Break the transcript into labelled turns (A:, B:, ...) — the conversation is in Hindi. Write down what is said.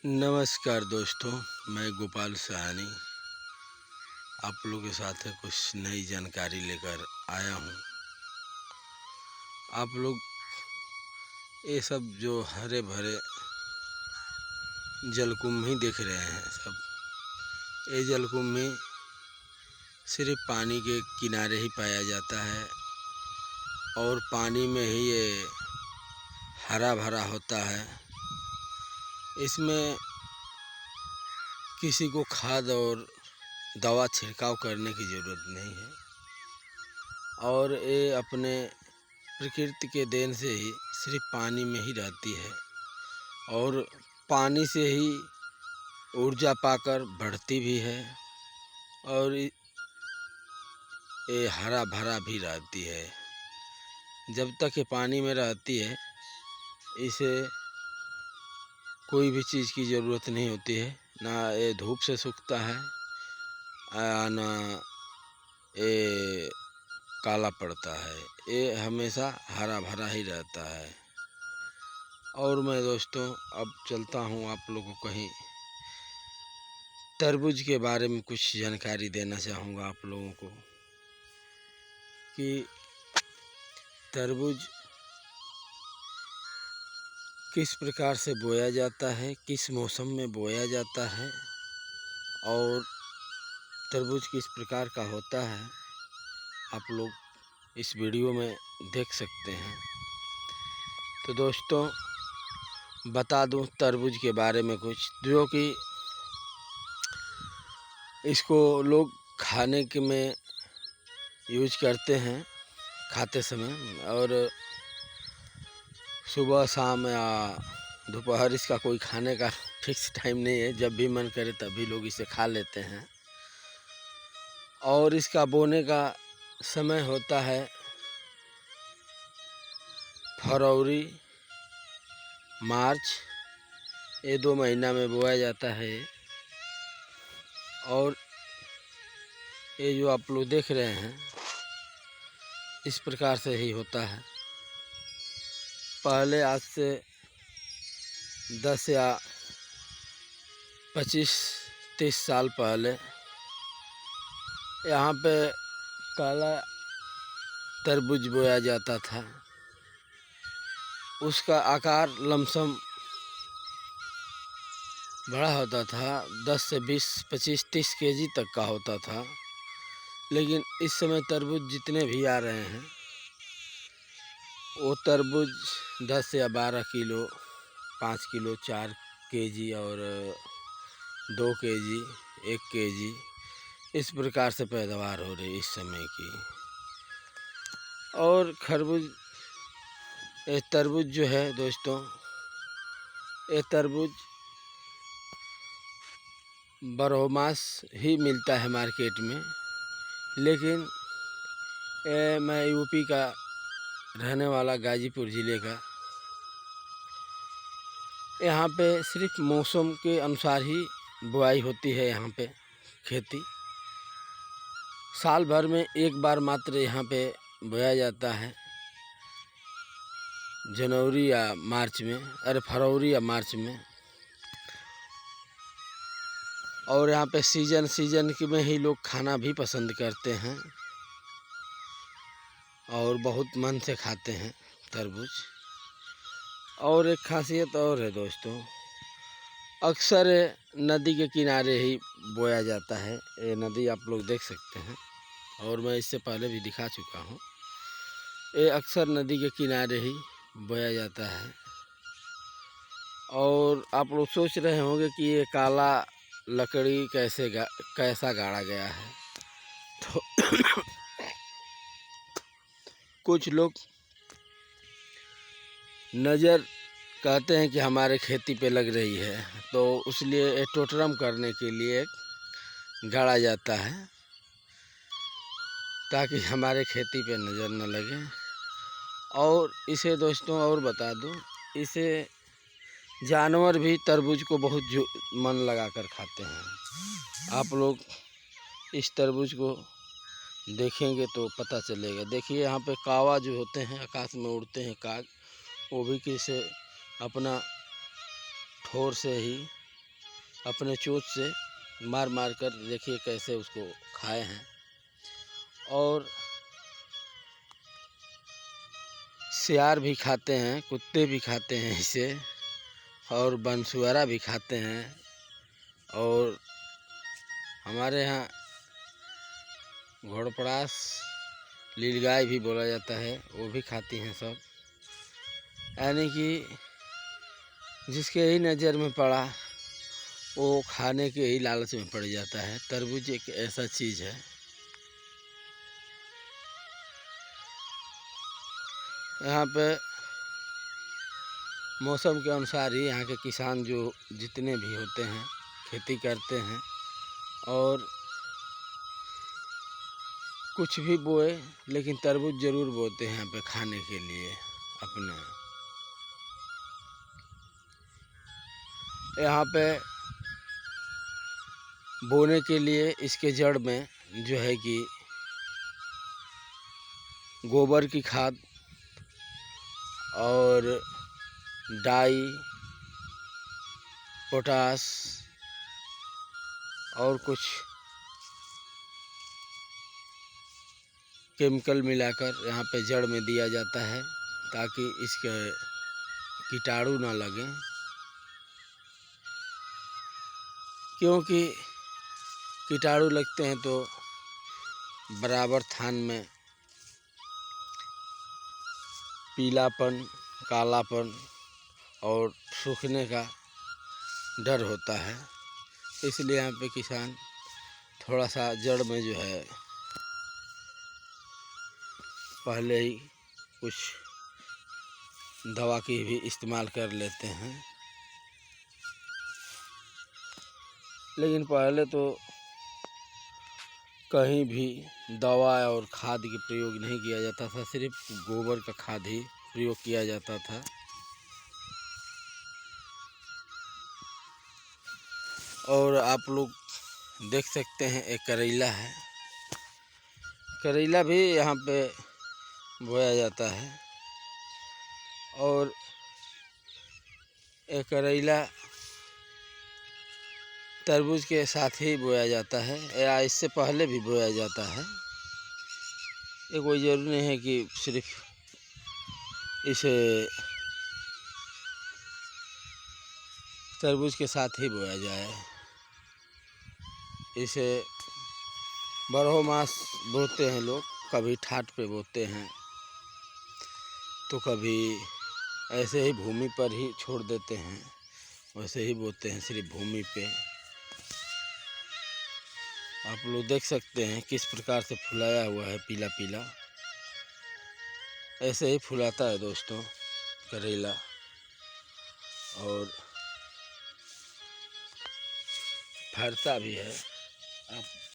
A: नमस्कार दोस्तों, मैं गोपाल सहानी आप लोगों के साथ कुछ नई जानकारी लेकर आया हूँ। आप लोग ये सब जो हरे भरे जलकुंभी देख रहे हैं, सब ये जलकुंभी सिर्फ पानी के किनारे ही पाया जाता है और पानी में ही ये हरा भरा होता है। इसमें किसी को खाद और दवा छिड़काव करने की ज़रूरत नहीं है और ये अपने प्रकृति के देन से ही सिर्फ पानी में ही रहती है और पानी से ही ऊर्जा पाकर बढ़ती भी है और ये हरा भरा भी रहती है। जब तक ये पानी में रहती है इसे कोई भी चीज़ की ज़रूरत नहीं होती है, ना ये धूप से सूखता है ना ये काला पड़ता है। ये हमेशा हरा भरा ही रहता है। और मैं दोस्तों अब चलता हूँ आप लोगों को कहीं तरबूज के बारे में कुछ जानकारी देना चाहूँगा आप लोगों को कि तरबूज किस प्रकार से बोया जाता है, किस मौसम में बोया जाता है और तरबूज किस प्रकार का होता है, आप लोग इस वीडियो में देख सकते हैं। तो दोस्तों बता दूं तरबूज के बारे में कुछ, जो कि इसको लोग खाने के में यूज करते हैं खाते समय, और सुबह शाम या दोपहर इसका कोई खाने का फिक्स टाइम नहीं है, जब भी मन करे तभी लोग इसे खा लेते हैं। और इसका बोने का समय होता है फरवरी मार्च, ये 2 महीना में बोया जाता है। और ये जो आप लोग देख रहे हैं इस प्रकार से ही होता है। पहले आज से 10 या 25-30 साल पहले यहाँ पे काला तरबूज बोया जाता था। उसका आकार लमसम बड़ा होता था, 10 से 20, 25, 30 केजी तक का होता था। लेकिन इस समय तरबूज जितने भी आ रहे हैं वो तरबूज 10 या 12 किलो, 5 किलो, 4 केजी और 2 केजी, 1 केजी, इस प्रकार से पैदावार हो रही है इस समय की। और ये तरबूज जो है दोस्तों, ये तरबूज बरहमास ही मिलता है मार्केट में। लेकिन मैं यूपी का रहने वाला, गाजीपुर ज़िले का, यहाँ पे सिर्फ मौसम के अनुसार ही बुआई होती है। यहाँ पे खेती साल भर में एक बार मात्र यहाँ पे बोया जाता है, जनवरी या मार्च में, अरे फरवरी या मार्च में। और यहाँ पे सीजन में ही लोग खाना भी पसंद करते हैं और बहुत मन से खाते हैं तरबूज। और एक खासियत और है दोस्तों, अक्सर नदी के किनारे ही बोया जाता है। ये नदी आप लोग देख सकते हैं और मैं इससे पहले भी दिखा चुका हूँ। ये अक्सर नदी के किनारे ही बोया जाता है। और आप लोग सोच रहे होंगे कि ये काला लकड़ी कैसा गाड़ा गया है। तो कुछ लोग नज़र कहते हैं कि हमारे खेती पे लग रही है, तो उसलिए टोटरम करने के लिए गाड़ा जाता है ताकि हमारे खेती पे नज़र न लगे। और इसे दोस्तों और बता दूं, इसे जानवर भी तरबूज को बहुत मन लगा कर खाते हैं। आप लोग इस तरबूज को देखेंगे तो पता चलेगा। देखिए यहाँ पे कावा जो होते हैं, आकाश में उड़ते हैं काग, वो भी किसे अपना ठोर से ही अपने चोंच से मार मार कर देखिए कैसे उसको खाए हैं। और सियार भी खाते हैं, कुत्ते भी खाते हैं इसे, और बनसुअरा भी खाते हैं, और हमारे यहाँ घोड़पड़ास नीलगाय भी बोला जाता है, वो भी खाती हैं सब। यानी कि जिसके ही नज़र में पड़ा वो खाने के ही लालच में पड़ जाता है। तरबूज एक ऐसा चीज़ है। यहाँ पे मौसम के अनुसार ही यहाँ के किसान जो जितने भी होते हैं खेती करते हैं, और कुछ भी बोए लेकिन तरबूज ज़रूर बोते हैं यहाँ पे खाने के लिए अपने। यहाँ पे बोने के लिए इसके जड़ में जो है कि गोबर की खाद और डाई, पोटास और कुछ केमिकल मिलाकर यहाँ पे जड़ में दिया जाता है ताकि इसके कीटाणु ना लगें, क्योंकि कीटाणु लगते हैं तो बराबर थान में पीलापन, कालापन और सूखने का डर होता है। इसलिए यहाँ पे किसान थोड़ा सा जड़ में जो है पहले ही कुछ दवा की भी इस्तेमाल कर लेते हैं। लेकिन पहले तो कहीं भी दवा और खाद के प्रयोग नहीं किया जाता था, सिर्फ गोबर का खाद ही प्रयोग किया जाता था। और आप लोग देख सकते हैं एक करेला है, करेला भी यहाँ पे बोया जाता है। और एक करेला तरबूज के साथ ही बोया जाता है या इससे पहले भी बोया जाता है। ये कोई ज़रूरी नहीं है कि सिर्फ इसे तरबूज के साथ ही बोया जाए। इसे बारह मास बोते हैं लोग, कभी ठाट पे बोते हैं तो कभी ऐसे ही भूमि पर ही छोड़ देते हैं, वैसे ही बोते हैं सिर्फ भूमि पे। आप लोग देख सकते हैं किस प्रकार से फुलाया हुआ है, पीला पीला। ऐसे ही फुलाता है दोस्तों करेला, और फरता भी है। आप